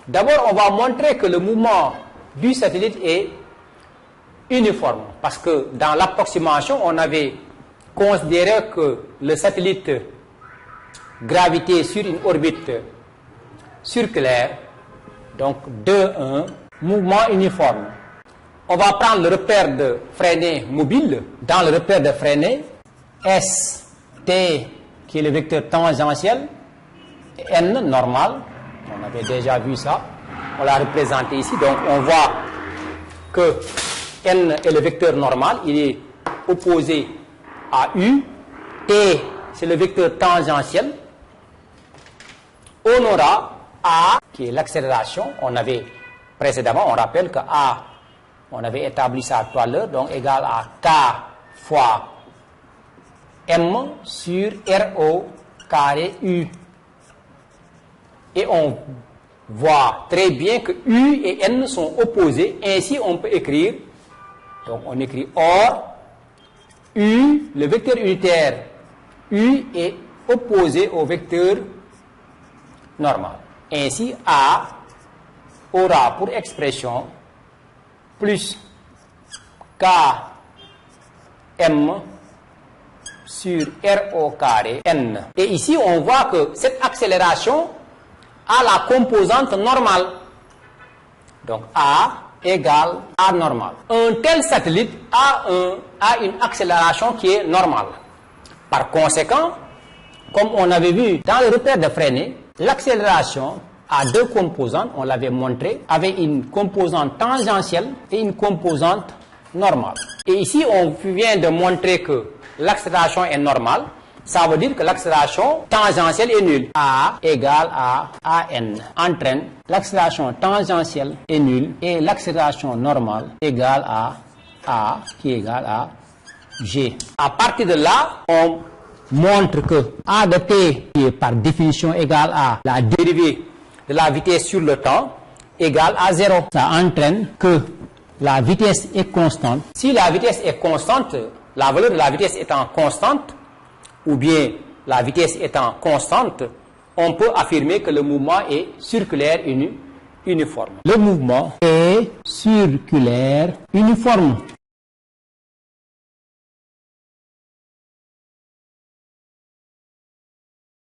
D'abord, on va montrer que le mouvement du satellite est uniforme. Parce que dans l'approximation, on avait considéré que le satellite gravitait sur une orbite circulaire, donc 2, 1, mouvement uniforme. On va prendre le repère de freinée mobile. Dans le repère de freinée, S, T, qui est le vecteur tangentiel, et N, normal. On avait déjà vu ça. On l'a représenté ici. Donc, on voit que N est le vecteur normal. Il est opposé à U. T, c'est le vecteur tangentiel. On aura A, qui est l'accélération. On avait précédemment, on rappelle que A, on avait établi ça tout à l'heure, donc égal à K fois M sur RO carré U. Et on voit très bien que U et N sont opposés. Ainsi, on peut écrire, donc on écrit or, U, le vecteur unitaire U est opposé au vecteur normal. Ainsi, A aura pour expression plus KM sur RO carré N. Et ici, on voit que cette accélération a la composante normale. Donc, A égale A normal. Un tel satellite a une accélération qui est normale. Par conséquent, comme on avait vu dans le repère de freinée, l'accélération a deux composantes, on l'avait montré, avec une composante tangentielle et une composante normale. Et ici, on vient de montrer que l'accélération est normale. Ça veut dire que l'accélération tangentielle est nulle. A égale à AN entraîne l'accélération tangentielle est nulle et l'accélération normale égale à A qui est égale à G. À partir de là, on montre que A de t, qui est par définition égale à la dérivée de la vitesse sur le temps, égale à 0. Ça entraîne que la vitesse est constante. Si la vitesse est constante, la valeur de la vitesse étant constante, ou bien la vitesse étant constante, on peut affirmer que le mouvement est circulaire uniforme. Le mouvement est circulaire uniforme.